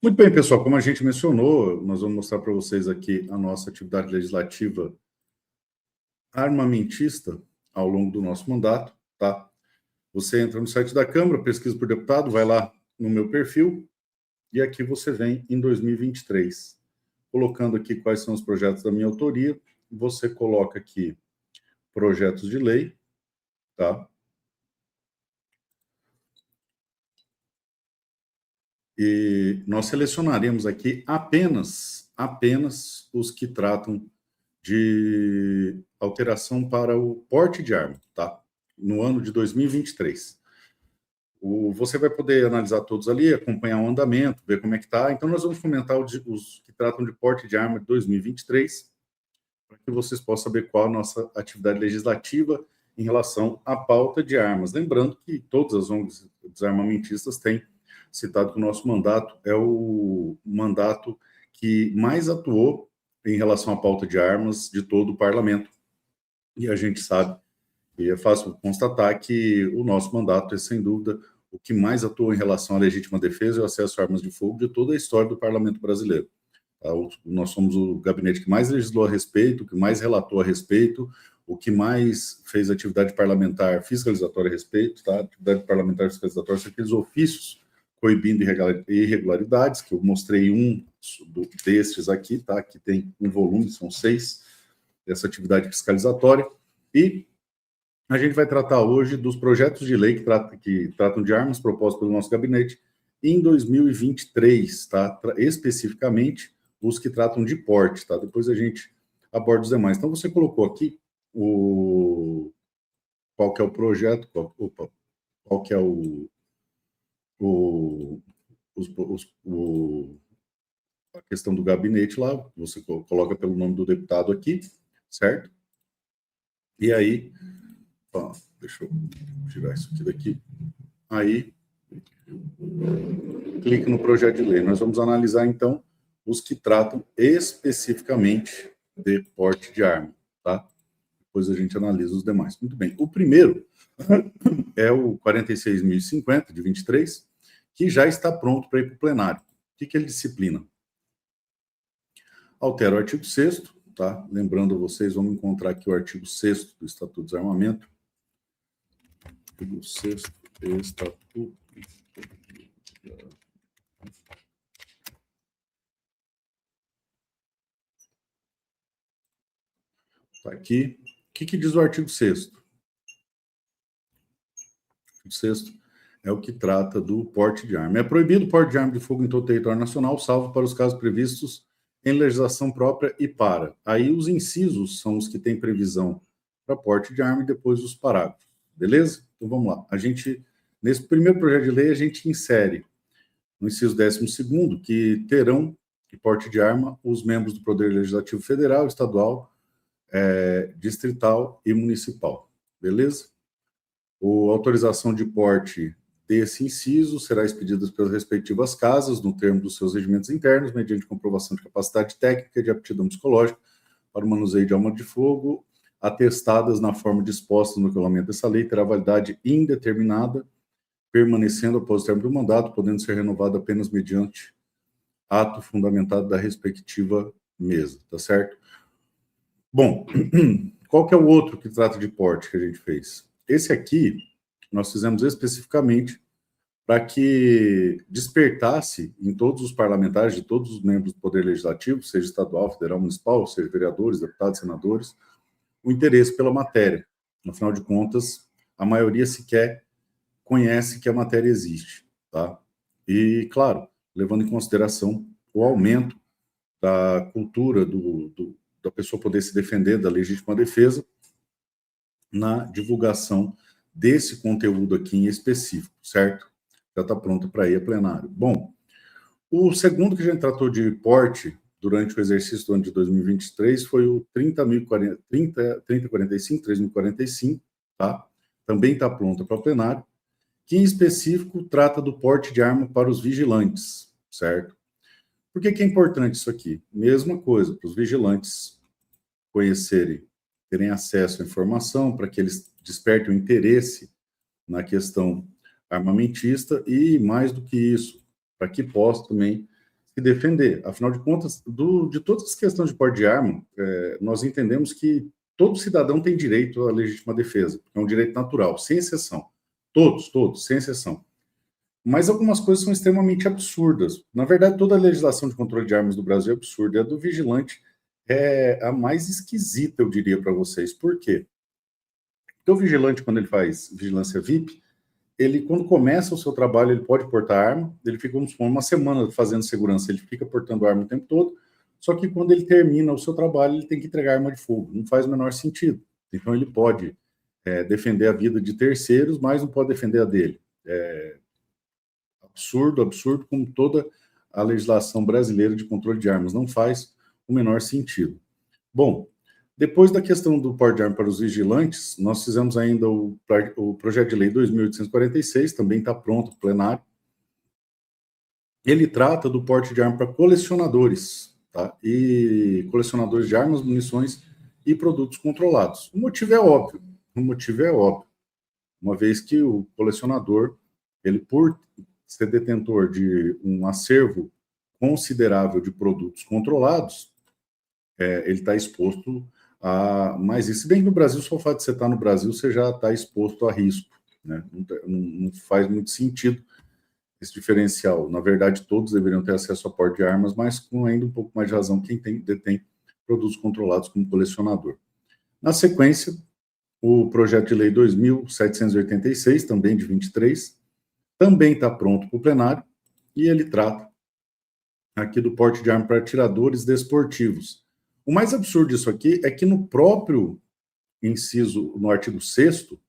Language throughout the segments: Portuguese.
Muito bem, pessoal, como a gente mencionou, nós vamos mostrar para vocês aqui a nossa atividade legislativa armamentista ao longo do nosso mandato, tá? Você entra no site da Câmara, pesquisa por deputado, vai lá no meu perfil, e aqui você vem em 2023, colocando aqui quais são os projetos da minha autoria, você coloca aqui projetos de lei, tá? E nós selecionaremos aqui apenas os que tratam de alteração para o porte de arma, tá? No ano de 2023. Você vai poder analisar todos ali, acompanhar o andamento, ver como é que está. Então, nós vamos comentar os que tratam de porte de arma de 2023, para que vocês possam saber qual a nossa atividade legislativa em relação à pauta de armas. Lembrando que todas as ONGs desarmamentistas têm citado que o nosso mandato é o mandato que mais atuou em relação à pauta de armas de todo o parlamento. E a gente sabe, e é fácil constatar que o nosso mandato é, sem dúvida, o que mais atuou em relação à legítima defesa e o acesso a armas de fogo de toda a história do parlamento brasileiro. Nós somos o gabinete que mais legislou a respeito, que mais relatou a respeito, o que mais fez atividade parlamentar fiscalizatória a respeito, tá? Atividade parlamentar fiscalizatória são aqueles ofícios coibindo irregularidades, que eu mostrei um destes aqui, tá? Aqui tem um volume, são 6, dessa atividade fiscalizatória, e a gente vai tratar hoje dos projetos de lei que tratam de armas propostos pelo nosso gabinete em 2023, tá? Especificamente os que tratam de porte, tá? Depois a gente aborda os demais. Então, você colocou aqui qual que é o projeto, qual que é a questão do gabinete lá, você coloca pelo nome do deputado aqui, certo? E aí, deixa eu tirar isso aqui daqui. Aí, clique no projeto de lei. Nós vamos analisar, então, os que tratam especificamente de porte de arma, tá? Depois a gente analisa os demais. Muito bem. O primeiro é o 46.050, de 23, que já está pronto para ir para o plenário. O que ele disciplina? Altera o artigo 6º, tá? Lembrando a vocês, vamos encontrar aqui o artigo 6º do Estatuto do Desarmamento. Artigo 6º, Estatuto. Está aqui. O que diz o artigo 6º? O 6º é o que trata do porte de arma. É proibido o porte de arma de fogo em todo o território nacional, salvo para os casos previstos em legislação própria e para. Aí os incisos são os que têm previsão para porte de arma e depois os parágrafos. Beleza? Então vamos lá. Nesse primeiro projeto de lei, a gente insere no inciso 12º que terão de porte de arma os membros do Poder Legislativo Federal, Estadual, Distrital e Municipal. Beleza? A autorização de porte desse inciso será expedida pelas respectivas casas, no termo dos seus regimentos internos, mediante comprovação de capacidade técnica e de aptidão psicológica para o manuseio de arma de fogo, atestadas na forma disposta no regulamento dessa lei, terá validade indeterminada, permanecendo após o término do mandato, podendo ser renovada apenas mediante ato fundamentado da respectiva mesa, tá certo? Bom, qual que é o outro que trata de porte que a gente fez? Esse aqui, nós fizemos especificamente para que despertasse em todos os parlamentares, de todos os membros do Poder Legislativo, seja estadual, federal, municipal, seja vereadores, deputados, senadores, o interesse pela matéria. Afinal de contas, a maioria sequer conhece que a matéria existe, tá? E, claro, levando em consideração o aumento da cultura da pessoa poder se defender da legítima defesa na divulgação desse conteúdo aqui em específico, certo? Já está pronto para ir a plenário. Bom, o segundo que a gente tratou de porte durante o exercício do ano de 2023 foi o 3045, tá? Também está pronto para o plenário, que em específico trata do porte de arma para os vigilantes, certo? Por que é importante isso aqui? Mesma coisa, para os vigilantes conhecerem, terem acesso à informação, para que eles despertem o interesse na questão armamentista e, mais do que isso, para que possam também se defender. Afinal de contas, de todas as questões de porte de arma, nós entendemos que todo cidadão tem direito à legítima defesa. É um direito natural, sem exceção. Todos, sem exceção. Mas algumas coisas são extremamente absurdas. Na verdade, toda a legislação de controle de armas do Brasil é absurda. A do vigilante é a mais esquisita, eu diria para vocês. Por quê? Porque o vigilante, quando ele faz vigilância VIP, ele, quando começa o seu trabalho, ele pode portar arma, ele fica uma semana fazendo segurança, ele fica portando arma o tempo todo, só que quando ele termina o seu trabalho, ele tem que entregar arma de fogo. Não faz o menor sentido. Então, ele pode defender a vida de terceiros, mas não pode defender a dele. Absurdo, como toda a legislação brasileira de controle de armas. Não faz o menor sentido. Bom, depois da questão do porte de arma para os vigilantes, nós fizemos ainda o projeto de lei 2.846, também está pronto, plenário. Ele trata do porte de arma para colecionadores, tá? E colecionadores de armas, munições e produtos controlados. O motivo é óbvio, uma vez que o colecionador, ele por ser detentor de um acervo considerável de produtos controlados, ele está exposto mas se bem que no Brasil, só o fato de você estar no Brasil, você já está exposto a risco, né? Não faz muito sentido esse diferencial. Na verdade, todos deveriam ter acesso a porte de armas, mas com ainda um pouco mais de razão quem detém produtos controlados como colecionador. Na sequência, o projeto de lei 2.786, também de 23, também está pronto para o plenário, e ele trata aqui do porte de arma para atiradores desportivos. O mais absurdo disso aqui é que no próprio inciso, no artigo 6º,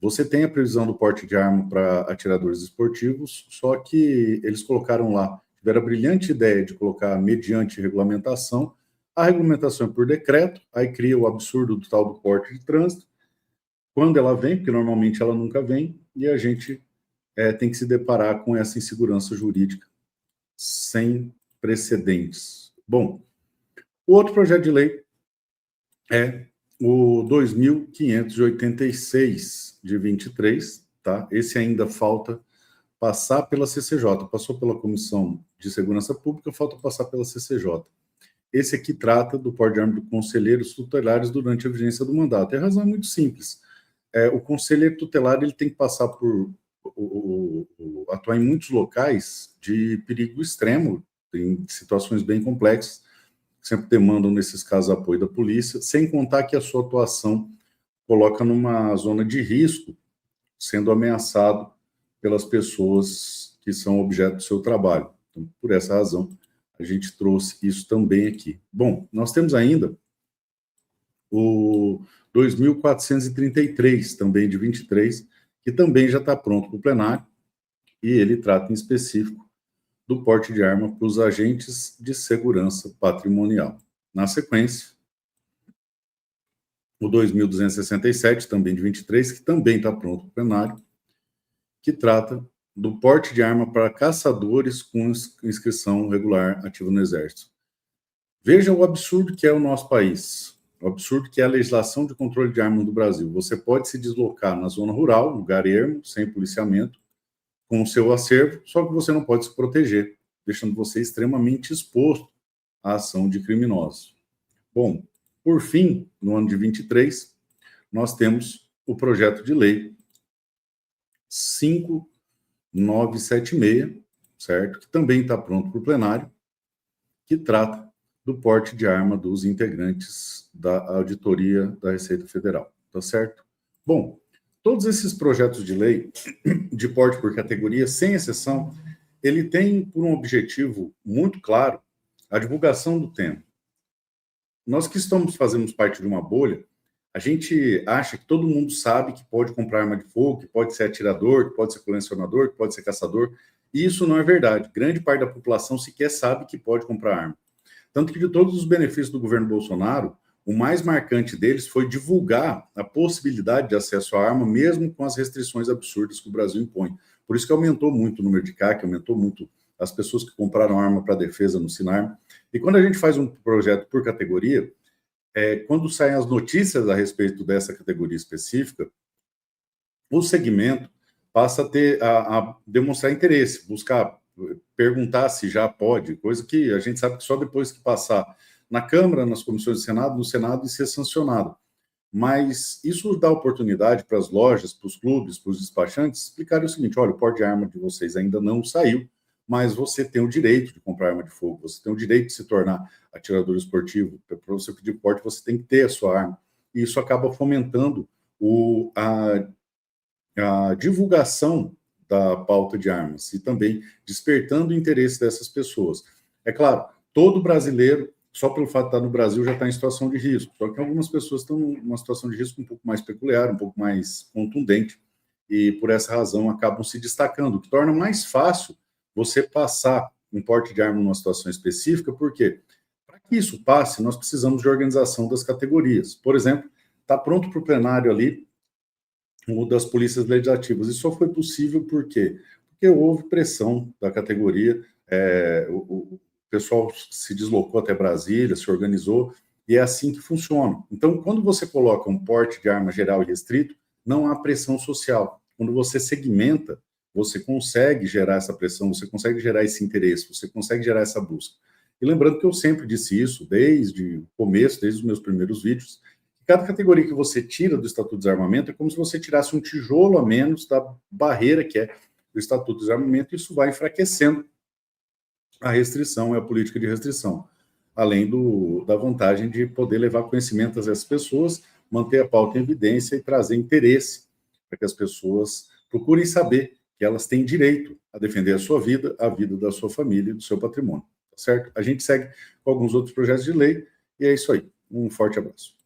você tem a previsão do porte de arma para atiradores esportivos, só que eles colocaram lá, tiveram a brilhante ideia de colocar mediante regulamentação, a regulamentação é por decreto, aí cria o absurdo do tal do porte de trânsito, quando ela vem, porque normalmente ela nunca vem, e a gente tem que se deparar com essa insegurança jurídica sem precedentes. Bom, o outro projeto de lei é o 2.586, de 23, tá? Esse ainda falta passar pela CCJ, passou pela Comissão de Segurança Pública, falta passar pela CCJ. Esse aqui trata do porte de arma de conselheiros tutelares durante a vigência do mandato. A razão é muito simples. O conselheiro tutelar ele tem que passar por atuar em muitos locais de perigo extremo, em situações bem complexas, sempre demandam, nesses casos, apoio da polícia, sem contar que a sua atuação coloca numa zona de risco, sendo ameaçado pelas pessoas que são objeto do seu trabalho. Então, por essa razão, a gente trouxe isso também aqui. Bom, nós temos ainda o 2.433, também de 23, que também já está pronto para o plenário, e ele trata em específico do porte de arma para os agentes de segurança patrimonial. Na sequência, o 2.267, também de 23, que também está pronto para o plenário, que trata do porte de arma para caçadores com inscrição regular ativa no Exército. Veja o absurdo que é o nosso país, o absurdo que é a legislação de controle de armas do Brasil. Você pode se deslocar na zona rural, lugar ermo, sem policiamento, com o seu acervo, só que você não pode se proteger, deixando você extremamente exposto à ação de criminosos. Bom, por fim, no ano de 23, nós temos o projeto de lei 5976, certo? Que também está pronto para o plenário, que trata do porte de arma dos integrantes da auditoria da Receita Federal, tá certo? Bom, todos esses projetos de lei de porte por categoria, sem exceção, ele tem por um objetivo muito claro a divulgação do tema. Nós que fazemos parte de uma bolha, a gente acha que todo mundo sabe que pode comprar arma de fogo, que pode ser atirador, que pode ser colecionador, que pode ser caçador, e isso não é verdade. Grande parte da população sequer sabe que pode comprar arma. Tanto que de todos os benefícios do governo Bolsonaro, o mais marcante deles foi divulgar a possibilidade de acesso à arma, mesmo com as restrições absurdas que o Brasil impõe. Por isso que aumentou muito o número de CAC, aumentou muito as pessoas que compraram arma para defesa no Sinarme. E quando a gente faz um projeto por categoria, quando saem as notícias a respeito dessa categoria específica, o segmento passa a demonstrar interesse, buscar perguntar se já pode, coisa que a gente sabe que só depois que passar na Câmara, nas comissões do Senado, no Senado e ser sancionado. Mas isso dá oportunidade para as lojas, para os clubes, para os despachantes explicarem o seguinte: olha, o porte de arma de vocês ainda não saiu, mas você tem o direito de comprar arma de fogo, você tem o direito de se tornar atirador esportivo. Para você pedir porte, você tem que ter a sua arma. E isso acaba fomentando a divulgação da pauta de armas e também despertando o interesse dessas pessoas. É claro, todo brasileiro, só pelo fato de estar no Brasil, já está em situação de risco. Só que algumas pessoas estão numa situação de risco um pouco mais peculiar, um pouco mais contundente, e por essa razão acabam se destacando, o que torna mais fácil você passar um porte de arma numa situação específica, porque para que isso passe, nós precisamos de organização das categorias. Por exemplo, está pronto para o plenário ali o das polícias legislativas. Isso só foi possível por quê? Porque houve pressão da categoria, o pessoal se deslocou até Brasília, se organizou, e é assim que funciona. Então, quando você coloca um porte de arma geral e restrito, não há pressão social. Quando você segmenta, você consegue gerar essa pressão, você consegue gerar esse interesse, você consegue gerar essa busca. E lembrando que eu sempre disse isso, desde o começo, desde os meus primeiros vídeos, cada categoria que você tira do Estatuto de Desarmamento é como se você tirasse um tijolo a menos da barreira que é o Estatuto de Desarmamento, e isso vai enfraquecendo a restrição e a política de restrição, além da vantagem de poder levar conhecimento a essas pessoas, manter a pauta em evidência e trazer interesse para que as pessoas procurem saber que elas têm direito a defender a vida da sua família e do seu patrimônio, tá certo? A gente segue com alguns outros projetos de lei, e é isso aí. Um forte abraço.